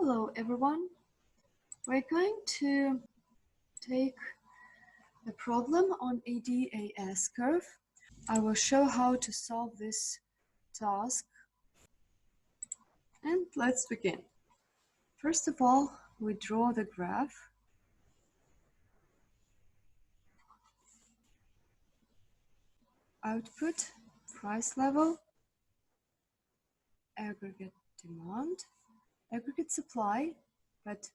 Hello everyone. We're going to take the problem on ADAS curve. I will show how to solve this task. And let's begin. First of all, we draw the graph. Output, price level, aggregate demand, aggregate supply, but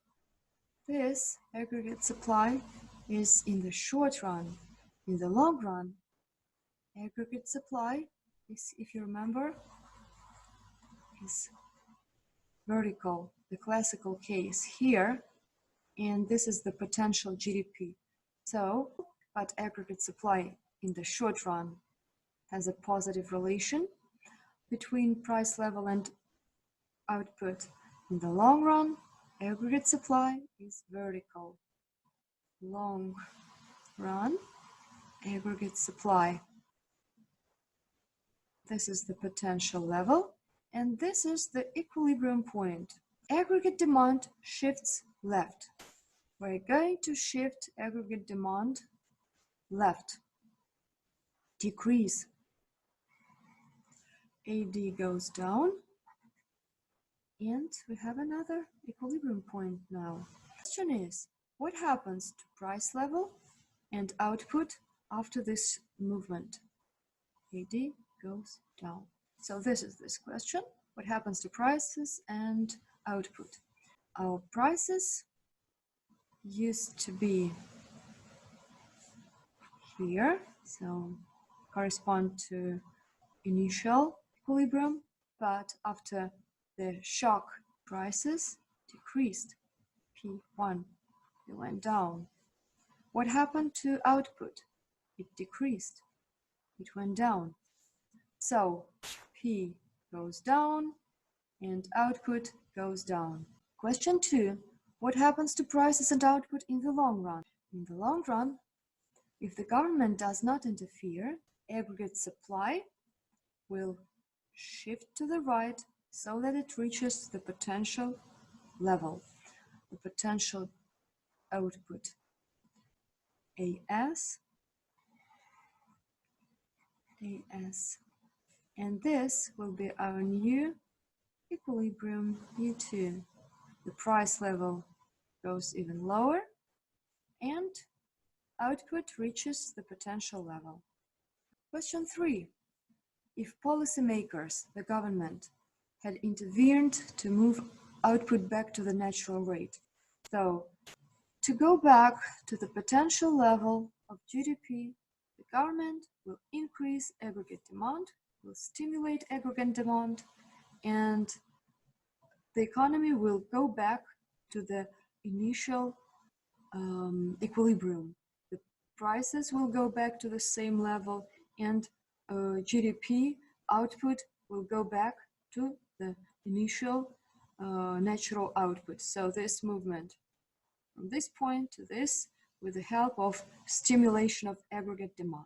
this aggregate supply is in the short run. In the long run, aggregate supply is, if you remember, is vertical, the classical case here, and this is the potential GDP. So, but aggregate supply in the short run has a positive relation between price level and output. In the long run, aggregate supply is vertical. Long run, aggregate supply. This is the potential level, and this is the equilibrium point. Aggregate demand shifts left. We're going to shift aggregate demand left. Decrease. AD goes down, and we have another equilibrium point now. The question is, what happens to price level and output after this movement? AD goes down. So this is this question. What happens to prices and output? Our prices used to be here, so correspond to initial equilibrium, but after the shock, prices decreased. P1, it went down. What happened to output? It decreased. It went down. So P goes down and output goes down. Question 2. What happens to prices and output in the long run? In the long run, if the government does not interfere, aggregate supply will shift to the right so that it reaches the potential level, the potential output. AS, and this will be our new equilibrium U2. The price level goes even lower and output reaches the potential level. Question 3. If policymakers, the government, had intervened to move output back to the natural rate, so to go back to the potential level of GDP, the government will increase aggregate demand, will stimulate aggregate demand, and the economy will go back to the initial equilibrium. The prices will go back to the same level, and GDP output will go back to the initial natural output. So this movement from this point to this with the help of stimulation of aggregate demand.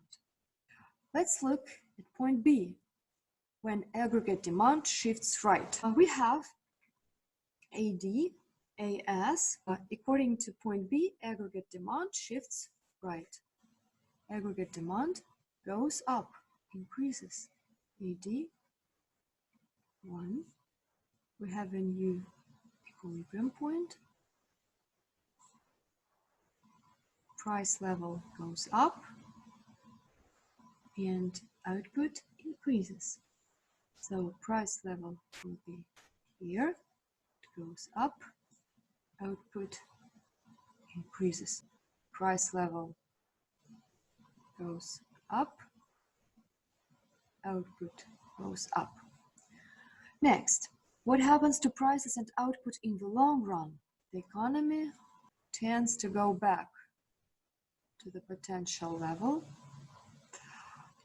Let's look at point B. When aggregate demand shifts right, we have AD, AS. According to point B, aggregate demand shifts right. Aggregate demand goes up, increases. AD 1. We have a new equilibrium point. Price level goes up and output increases. So price level will be here. It goes up, output increases. Price level goes up, output goes up. Next, what happens to prices and output in the long run? The economy tends to go back to the potential level.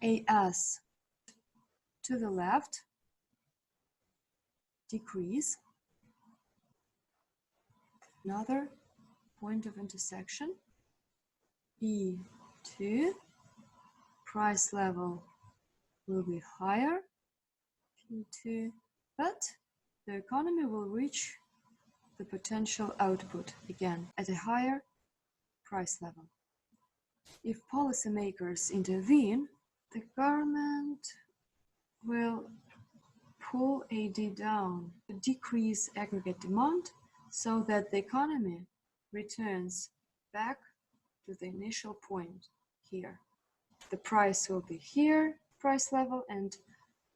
AS to the left, decrease. Another point of intersection, E2, price level will be higher, P2, but the economy will reach the potential output again at a higher price level. If policymakers intervene, the government will pull AD down to decrease aggregate demand so that the economy returns back to the initial point here. The price will be here, price level, and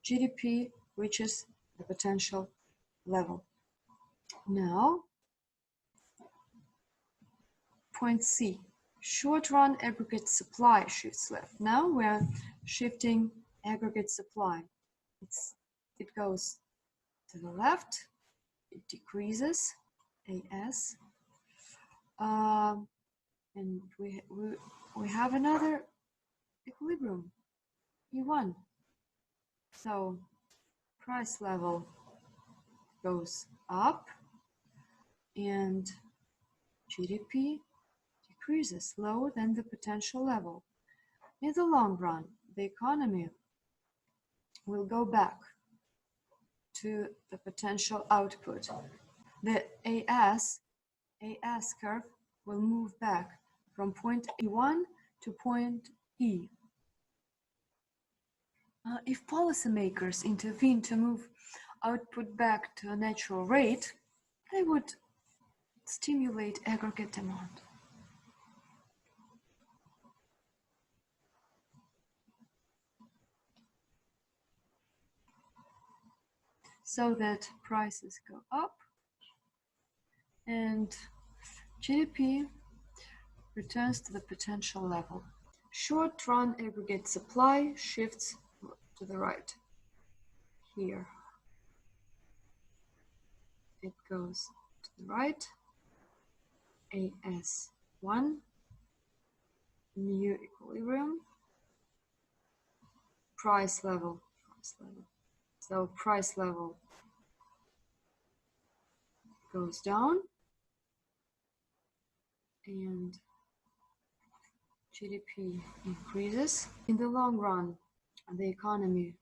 GDP reaches the potential level. Now, point C, short-run aggregate supply shifts left. Now we're shifting aggregate supply. It goes to the left, it decreases, AS, and we have another equilibrium, E1. So price level goes up and GDP decreases lower than the potential level. In the long run, the economy will go back to the potential output. The AS curve will move back from point E1 to point E. If policymakers intervene to move output back to a natural rate, they would stimulate aggregate demand. So that prices go up and GDP returns to the potential level. Short-run aggregate supply shifts to the right. Here. It goes to the right. AS1, new equilibrium, price level. So price level goes down and GDP increases. In the long run, the economy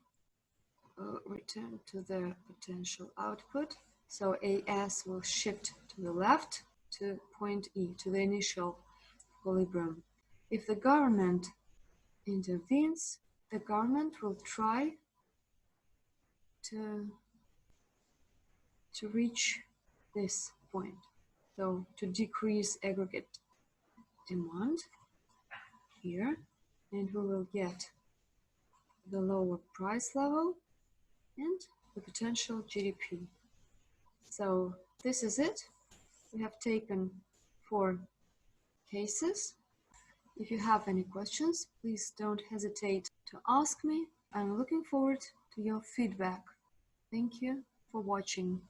will return to the potential output. So AS will shift to the left to point E, to the initial equilibrium. If the government intervenes, the government will try to reach this point. So to decrease aggregate demand here, and we will get the lower price level and the potential GDP. So this is it. We have taken 4 cases. If you have any questions, please don't hesitate to ask me. I'm looking forward to your feedback. Thank you for watching.